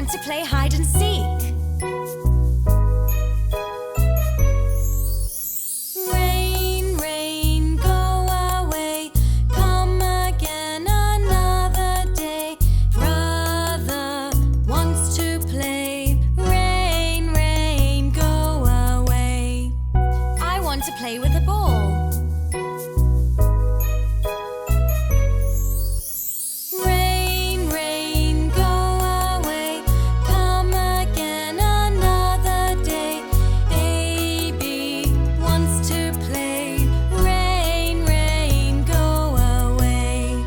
want to play hide and seek. Rain, rain, go away. Come again another day. Brother wants to play. Rain, rain, go away. I want to play with a ball. Rain, rain, go away. Come again another day. Baby wants to play. Rain, rain, go away.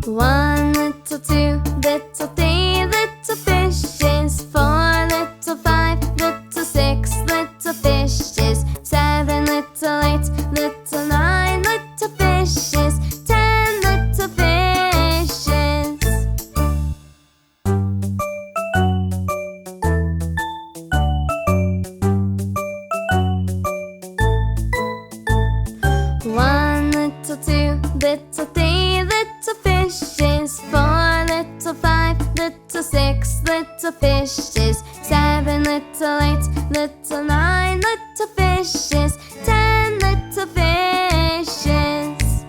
One little, two little, three little fishes, four little, five little, six little fishes, seven little, eight little, nine little fishes, 10 little fishes. One little, two little, three little fishes, four little, five little, six little fishes, seven little, eight little, nine little fishes, 10 little fishes.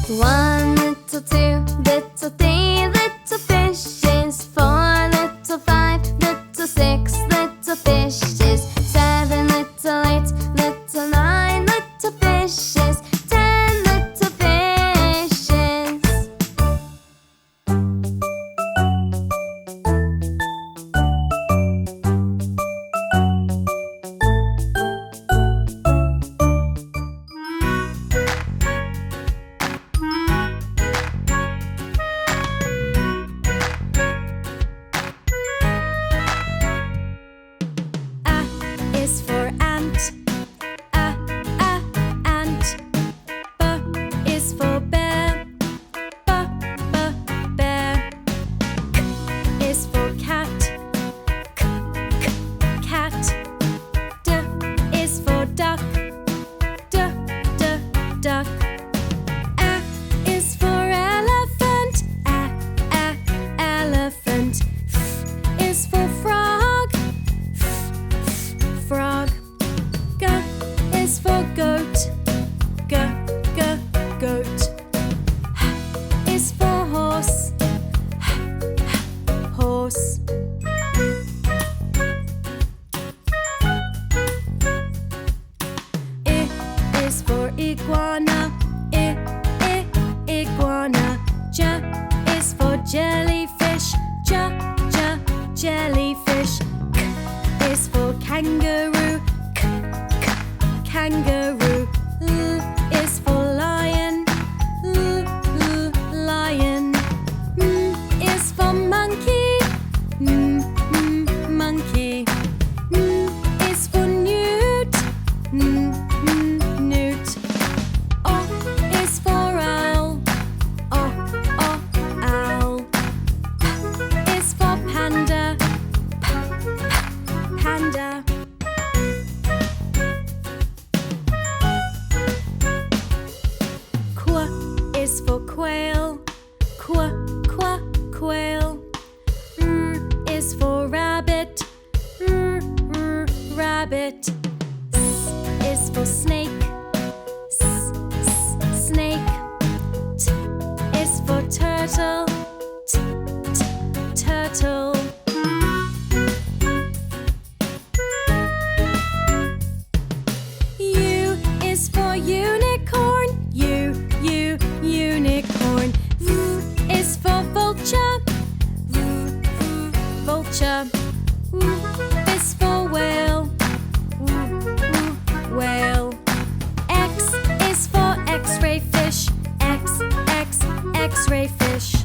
One little, two little, three little fishes, four little, five little, six little fishes, seven little, eight little, nine little fishes, 10 little fishes. A is for ant. Ant. B is for bear. Bear. C is for cat. Cat. D is for duck. Duck. A is for elephant. Elephant. F is for frog. Frog. G is for goat. Goat. H is for horse. Horse. I is for iguana. Iguana. J is for jellyfish. Jellyfish. K is for kangaroo. Kangaroo. L is for lion. Lion. M is for monkey. Monkey. N is for newt. Newt. O is for owl. Owl. P is for panda. Panda. Qu is for quail. Quail. R is for rabbit. Rabbit. S is for snake. Snake. T is for turtle. Turtle. U is for unicorn. Unicorn. V is for vulture. Vulture. W is for whale. Whale. X is for X-ray fish. X-ray fish.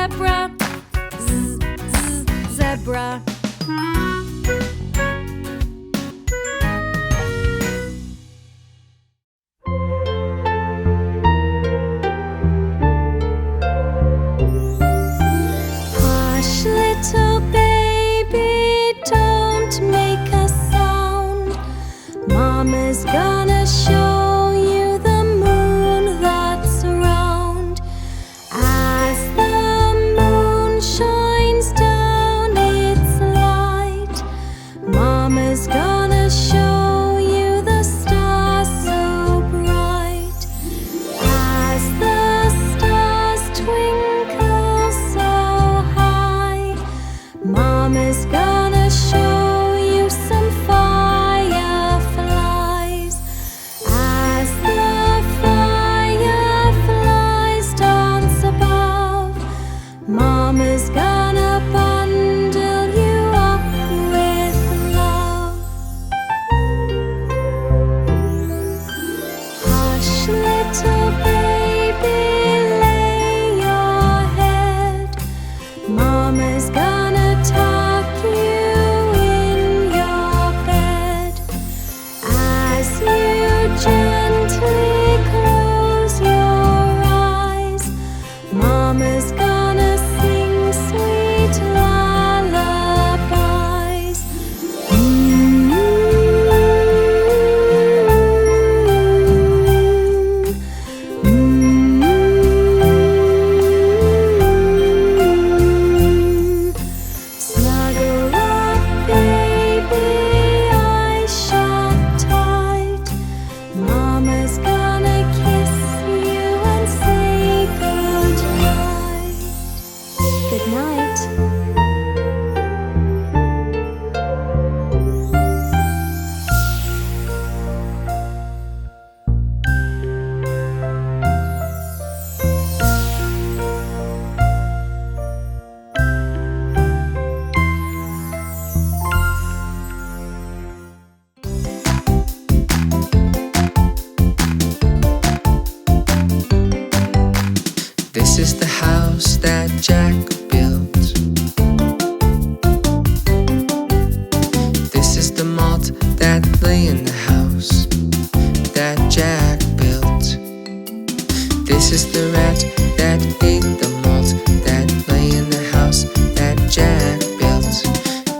zebra. Zebra. Hush, little baby, don't make a sound. Mama's gonna show you the moon that's round. As the moon shines down its light, Mama's gonna show you the stars so bright. As the stars twinkle so high, Mama's gonna show you some fireflies. As the fireflies dance above, Mama's gonna bundle you up with love. Hush, little baby, lay your head. Mama's gonna tuck you in your bed. As you gently close your eyes, Mama's gonna sing sweet lullabies. Snuggle up, baby, eyes shut tight. Mama's gonna kiss you and say goodnight. Good night. This is the house that Jack built. This is the malt that lay in the house that Jack built. This is the rat that ate the malt that lay in the house that Jack built.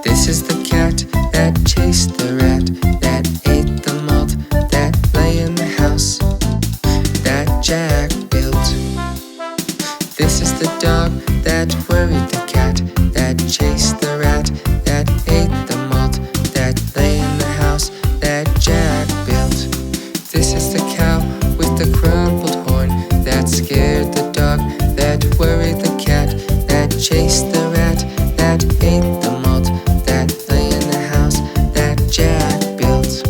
This is the cat that chased the rat that ate the malt that lay in the house that Jack built. This is the dog that worried the cat that chased the rat that ate the malt that lay in the house that Jack built. This is the cow with the crumpled horn that scared the dog that worried the cat that chased the rat that ate the malt that lay in the house that Jack built.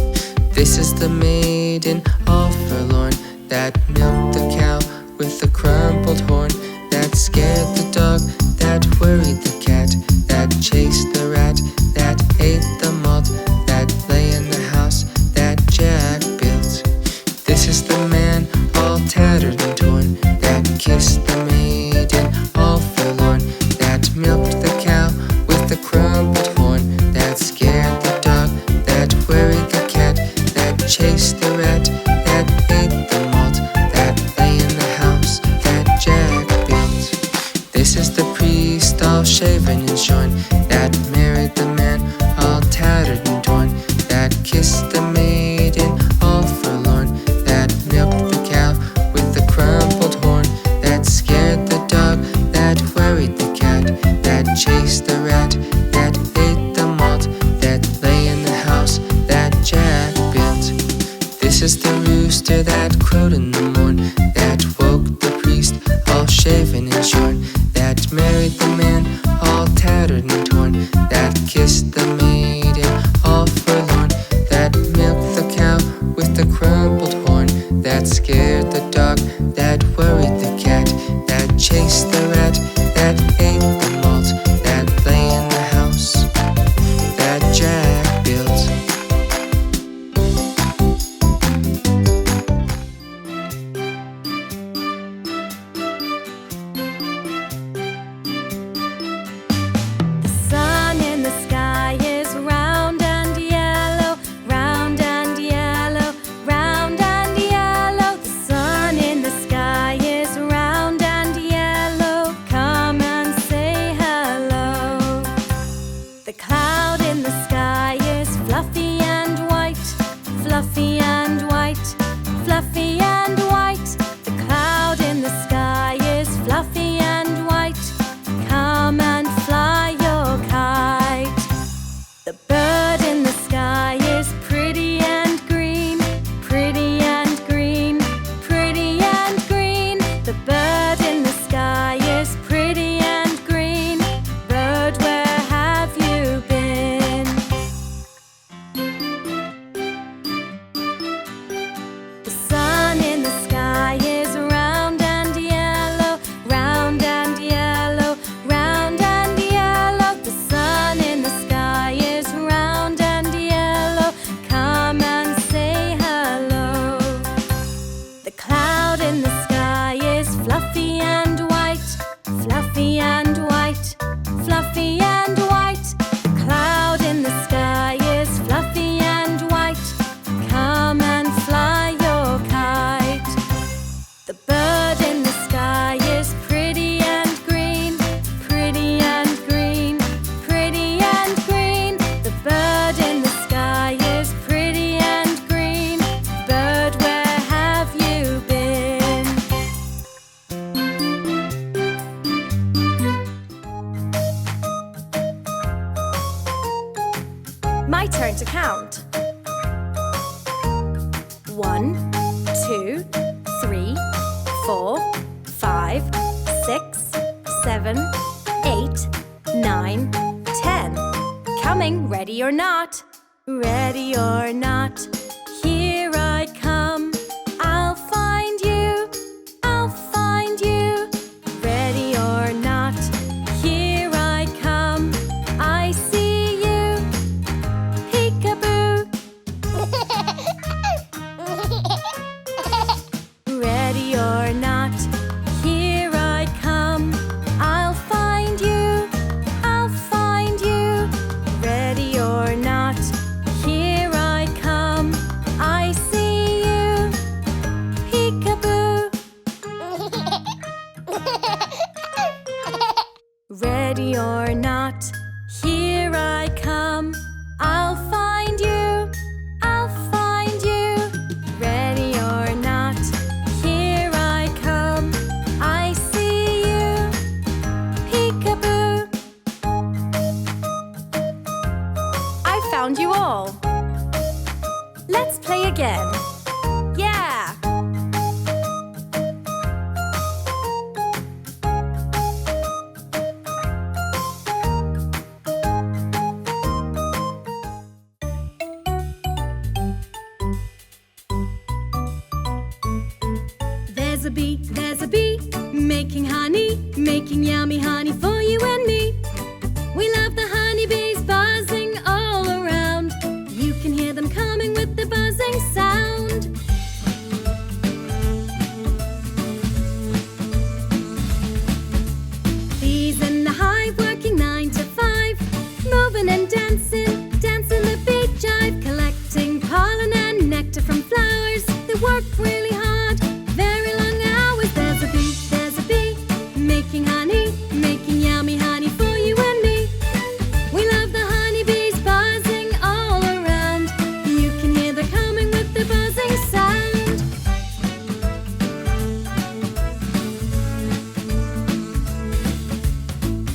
This is the maiden all forlorn that milked the cow with the crumpled horn that scared the dog that worried the cat that chased the rat that ate the malt that lay in the house that Jack built. This is the man all tattered and torn that kissed the maiden all forlorn that milked the cow with the crumpled horn that scared the dog that worried the cat that chased the rat that ate the malt that lay in the house that Jack built. This is the priest all shaven and shorn that married the man all tattered and torn that kissed the maiden all forlorn that milked the cow with the crumpled horn that scared the dog that worried the cat that chased the rat that ate the malt that lay in the house that Jack built. This is the rooster that crowed in the morn that woke the priest all shaven and shorn that married the man all tattered and torn that kissed the maiden all forlorn that milked the cow with the crumpled horn that scared the dog that worried the cat that chased the rat that ate the malt that lay in the house that Jack built. to count. 1, 2, 3, 4, 5, 6, 7, 8, 9, 10. Coming, ready or not. Ready or not, here I come. I'll find you, I'll find you. Ready or not, here I come. I see you, peekaboo. Ready or not, here I come. I'll find you, I'll find you. Ready or not, here I come. I see you, peekaboo. Ready or not, here I come. I'll find you, I'll find you. Ready or not, here I come. I see you, peekaboo. I found you all. Let's play again. Yeah! There's a bee, making honey, making yummy honey for you and me. We love the honeybees buzzing all around. You can hear them coming with the buzzing sound. Bees in the hive working 9 to 5, moving and dancing, dancing the bee jive, collecting pollen and nectar from flowers. They work really hard, very long hours. There's a bee, making honey, making yummy honey for you and me. We love the honeybees buzzing all around. You can hear them coming with the buzzing sound.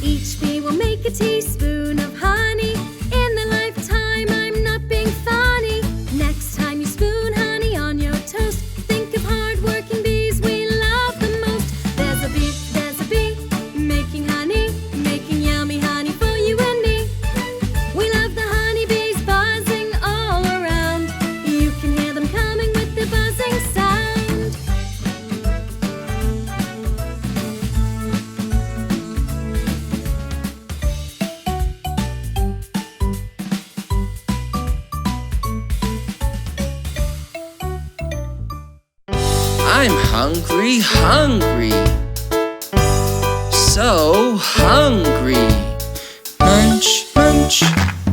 Each bee will make a teaspoon of honey. In their lifetime, I'm not being funny. Next time you spoon honey on your toast, think of hard-working bees we love the most. There's a bee, making honey, making yummy honey for you and me. We love the honeybees buzzing all around. You can hear them coming with the buzzing sound. I'm hungry, hungry. So hungry. Munch, munch,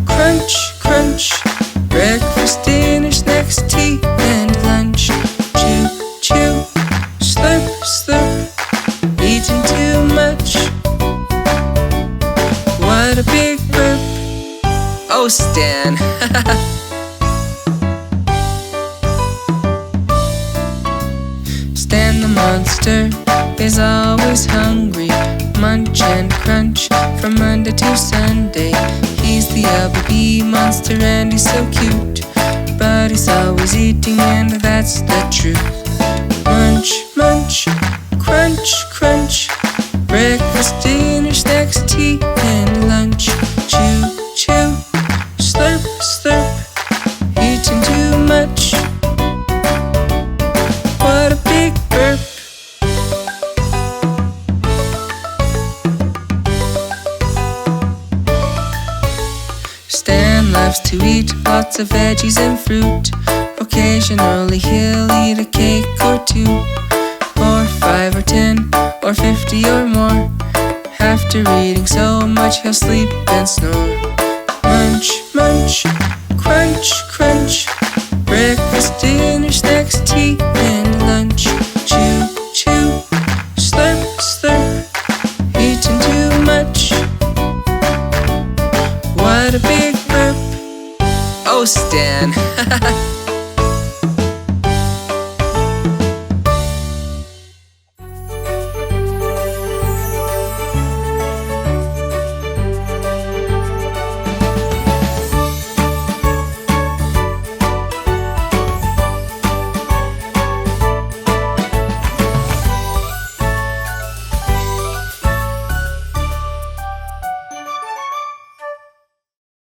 crunch, crunch. Breakfast, dinner, snacks, tea, and lunch. Chew, chew, slurp, slurp. Eating too much. What a big burp. Oh, Stan. Stan the monster is always hungry. Munch and crunch from Monday to Sunday. He's the ugly bee monster and he's so cute, but he's always eating and that's the truth. Munch, munch, crunch, crunch. Breakfast, dinner, snacks, tea, and lunch. Chew, chew, slurp, slurp. Eating too much. What a big burp. Stan loves to eat lots of veggies and fruit. Occasionally he'll eat a cake or two, or 5 or 10 or 50 or more. After eating so much he'll sleep and snore. Munch, munch, crunch, crunch. Breakfast, dinner, snacks, tea, and